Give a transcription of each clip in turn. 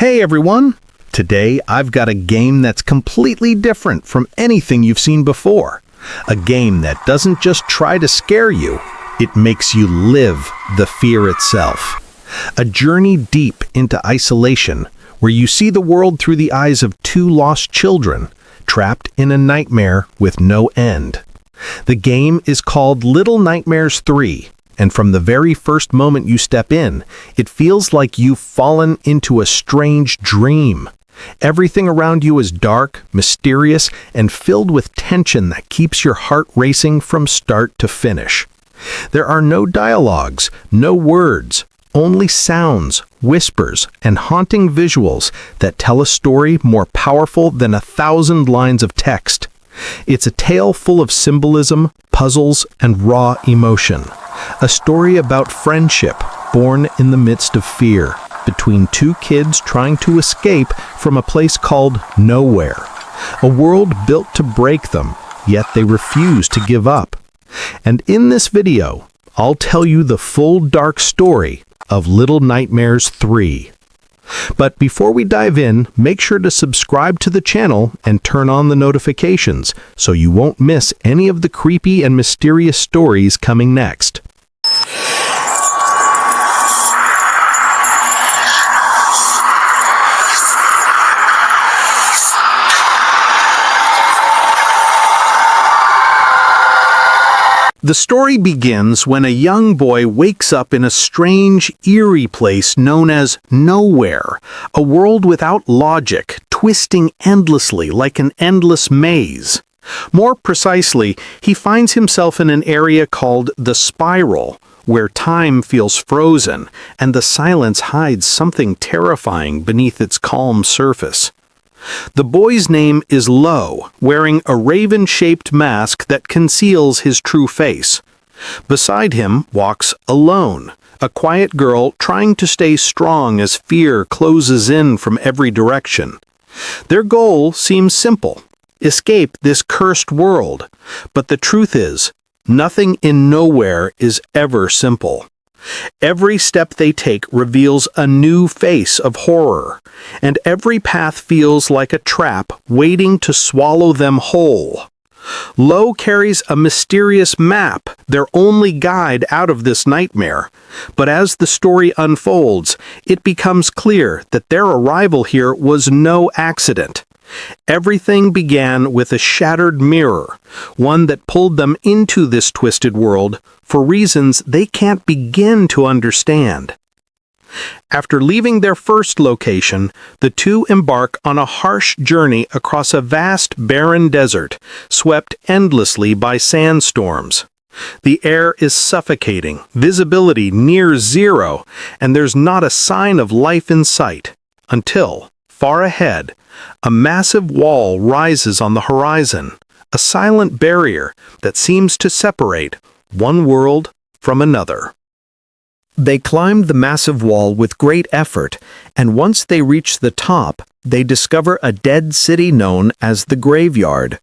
Hey everyone! Today I've got a game that's completely different from anything you've seen before. A game that doesn't just try to scare you, it makes you live the fear itself. A journey deep into isolation, where you see the world through the eyes of two lost children, trapped in a nightmare with no end. The game is called Little Nightmares 3. And from the very first moment you step in, it feels like you've fallen into a strange dream. Everything around you is dark, mysterious, and filled with tension that keeps your heart racing from start to finish. There are no dialogues, no words, only sounds, whispers, and haunting visuals that tell a story more powerful than 1,000 lines of text. It's a tale full of symbolism, puzzles, and raw emotion. A story about friendship born in the midst of fear between two kids trying to escape from a place called nowhere. A world built to break them, yet they refuse to give up. And in this video, I'll tell you the full dark story of Little Nightmares 3. But before we dive in, make sure to subscribe to the channel and turn on the notifications so you won't miss any of the creepy and mysterious stories coming next. The story begins when a young boy wakes up in a strange, eerie place known as Nowhere, a world without logic, twisting endlessly like an endless maze. More precisely, he finds himself in an area called the Spiral, where time feels frozen and the silence hides something terrifying beneath its calm surface. The boy's name is Lo, wearing a raven-shaped mask that conceals his true face. Beside him walks Alone, a quiet girl trying to stay strong as fear closes in from every direction. Their goal seems simple: escape this cursed world. But the truth is, nothing in Nowhere is ever simple. Every step they take reveals a new face of horror, and every path feels like a trap waiting to swallow them whole. Lo carries a mysterious map, their only guide out of this nightmare. But as the story unfolds, it becomes clear that their arrival here was no accident. Everything began with a shattered mirror, one that pulled them into this twisted world for reasons they can't begin to understand. After leaving their first location, the two embark on a harsh journey across a vast, barren desert, swept endlessly by sandstorms. The air is suffocating, visibility near zero, and there's not a sign of life in sight, until, far ahead, a massive wall rises on the horizon, a silent barrier that seems to separate one world from another. They climbed the massive wall with great effort, and once they reach the top, they discover a dead city known as the Graveyard,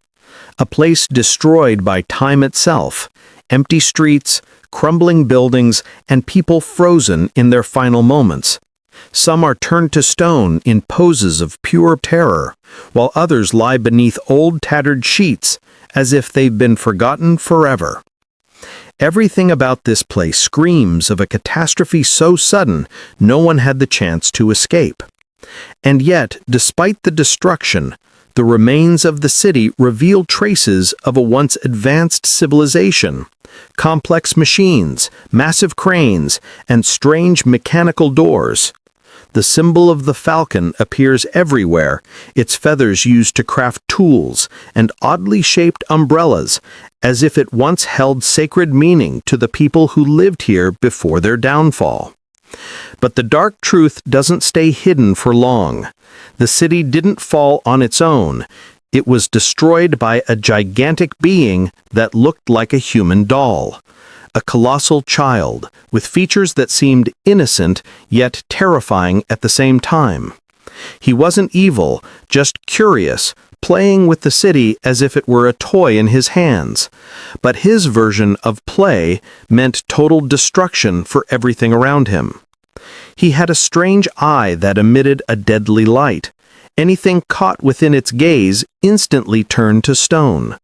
a place destroyed by time itself, empty streets, crumbling buildings, and people frozen in their final moments. Some are turned to stone in poses of pure terror, while others lie beneath old tattered sheets, as if they've been forgotten forever. Everything about this place screams of a catastrophe so sudden no one had the chance to escape. And yet, despite the destruction, the remains of the city reveal traces of a once advanced civilization. Complex machines, massive cranes, and strange mechanical doors. The symbol of the falcon appears everywhere, its feathers used to craft tools, and oddly shaped umbrellas, as if it once held sacred meaning to the people who lived here before their downfall. But the dark truth doesn't stay hidden for long. The city didn't fall on its own. It was destroyed by a gigantic being that looked like a human doll. A colossal child, with features that seemed innocent yet terrifying at the same time. He wasn't evil, just curious, playing with the city as if it were a toy in his hands. But his version of play meant total destruction for everything around him. He had a strange eye that emitted a deadly light. Anything caught within its gaze instantly turned to stone.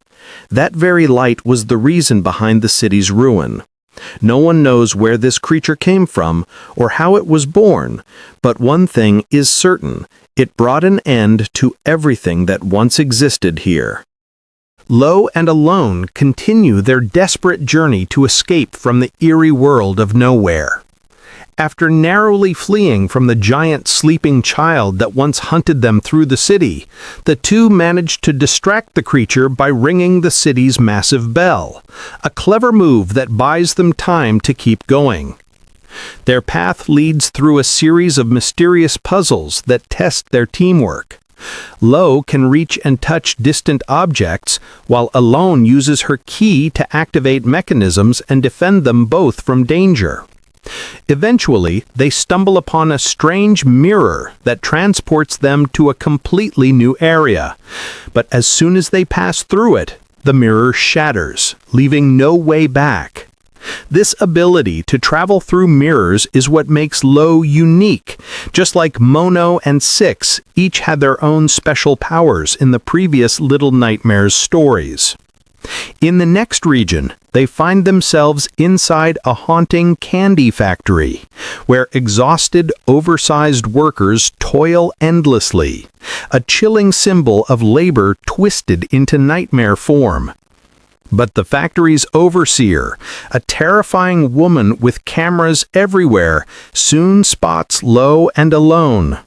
That very light was the reason behind the city's ruin. No one knows where this creature came from or how it was born, but one thing is certain: it brought an end to everything that once existed here. Lo and Alone continue their desperate journey to escape from the eerie world of nowhere. After narrowly fleeing from the giant sleeping child that once hunted them through the city, the two managed to distract the creature by ringing the city's massive bell, a clever move that buys them time to keep going. Their path leads through a series of mysterious puzzles that test their teamwork. Lo can reach and touch distant objects, while Alone uses her key to activate mechanisms and defend them both from danger. Eventually, they stumble upon a strange mirror that transports them to a completely new area. But as soon as they pass through it, the mirror shatters, leaving no way back. This ability to travel through mirrors is what makes Lo unique. Just like Mono and Six each had their own special powers in the previous Little Nightmares stories. In the next region, they find themselves inside a haunting candy factory, where exhausted, oversized workers toil endlessly, a chilling symbol of labor twisted into nightmare form. But the factory's overseer, a terrifying woman with cameras everywhere, soon spots Lo and Alone.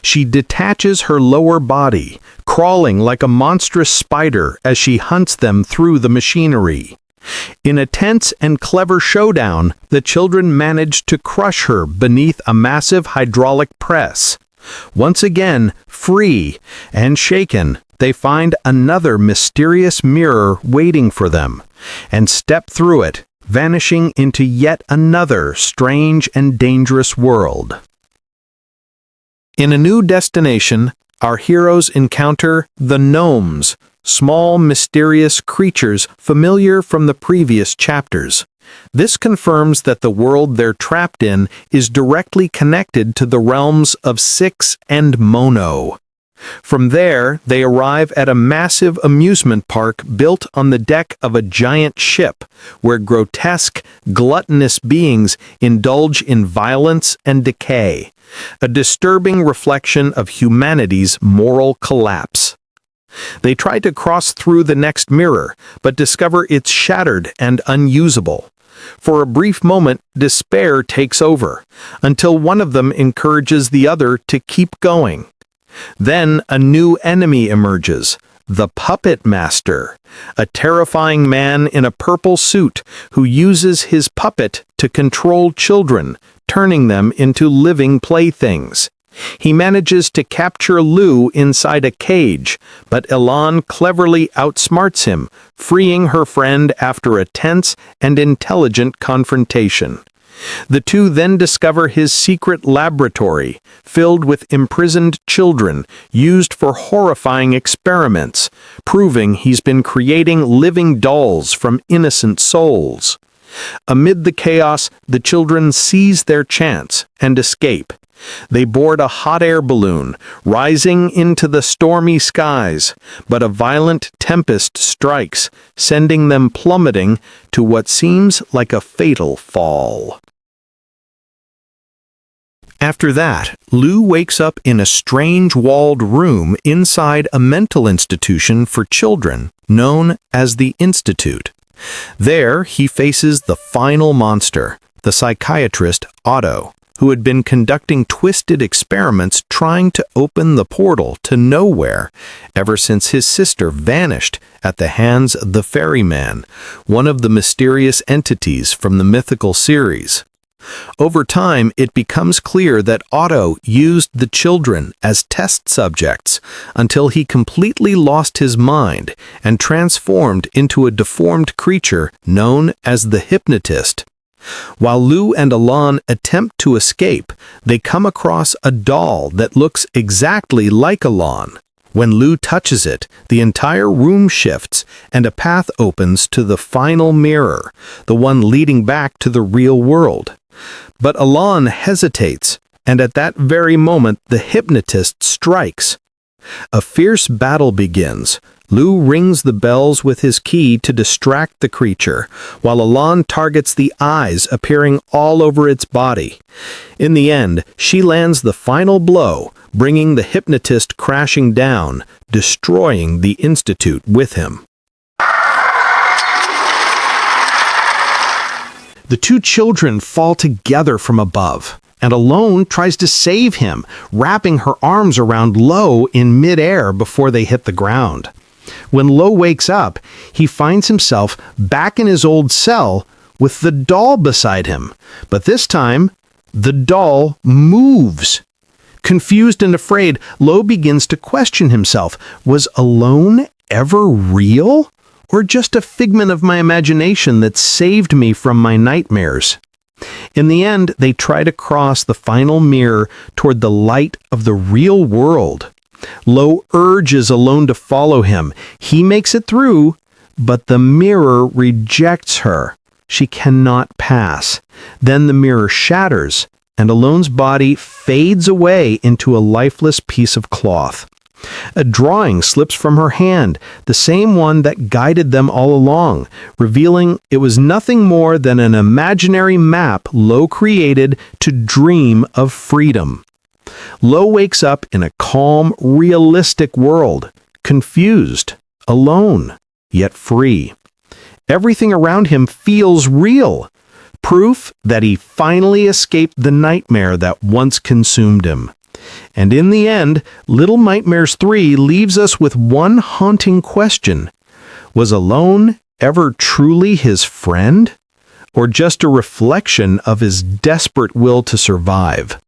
She detaches her lower body, crawling like a monstrous spider as she hunts them through the machinery. In a tense and clever showdown, the children manage to crush her beneath a massive hydraulic press. Once again, free and shaken, they find another mysterious mirror waiting for them, and step through it, vanishing into yet another strange and dangerous world. In a new destination, our heroes encounter the gnomes, small mysterious creatures familiar from the previous chapters. This confirms that the world they're trapped in is directly connected to the realms of Six and Mono. From there, they arrive at a massive amusement park built on the deck of a giant ship, where grotesque, gluttonous beings indulge in violence and decay, a disturbing reflection of humanity's moral collapse. They try to cross through the next mirror, but discover it's shattered and unusable. For a brief moment, despair takes over, until one of them encourages the other to keep going. Then a new enemy emerges, the Puppet Master, a terrifying man in a purple suit who uses his puppet to control children, turning them into living playthings. He manages to capture Lou inside a cage, but Elan cleverly outsmarts him, freeing her friend after a tense and intelligent confrontation. The two then discover his secret laboratory, filled with imprisoned children, used for horrifying experiments, proving he's been creating living dolls from innocent souls. Amid the chaos, the children seize their chance and escape. They board a hot air balloon, rising into the stormy skies, but a violent tempest strikes, sending them plummeting to what seems like a fatal fall. After that, Lou wakes up in a strange walled room inside a mental institution for children known as the Institute. There, he faces the final monster, the psychiatrist Otto, who had been conducting twisted experiments trying to open the portal to nowhere ever since his sister vanished at the hands of the ferryman, one of the mysterious entities from the mythical series. Over time, it becomes clear that Otto used the children as test subjects until he completely lost his mind and transformed into a deformed creature known as the Hypnotist. While Lou and Elan attempt to escape, they come across a doll that looks exactly like Elan. When Lou touches it, the entire room shifts and a path opens to the final mirror, the one leading back to the real world. But Elan hesitates, And at that very moment, the hypnotist strikes. A fierce battle begins. Lu rings the bells with his key to distract the creature, while Alan targets the eyes appearing all over its body. In the end, she lands the final blow, bringing the hypnotist crashing down, destroying the Institute with him. The two children fall together from above, and Alone tries to save him, wrapping her arms around Lo in midair before they hit the ground. When Lo wakes up, he finds himself back in his old cell with the doll beside him. But this time, the doll moves. Confused and afraid, Lo begins to question himself. Was Alone ever real? Or just a figment of my imagination that saved me from my nightmares? In the end, they try to cross the final mirror toward the light of the real world. Lo urges Alone to follow him. He makes it through, but the mirror rejects her. She cannot pass. Then the mirror shatters, and Alone's body fades away into a lifeless piece of cloth. A drawing slips from her hand, the same one that guided them all along, revealing it was nothing more than an imaginary map Lo created to dream of freedom. Lo wakes up in a calm, realistic world, confused, alone, yet free. Everything around him feels real, proof that he finally escaped the nightmare that once consumed him. And in the end, Little Nightmares 3 leaves us with one haunting question. Was Alone ever truly his friend? Or just a reflection of his desperate will to survive?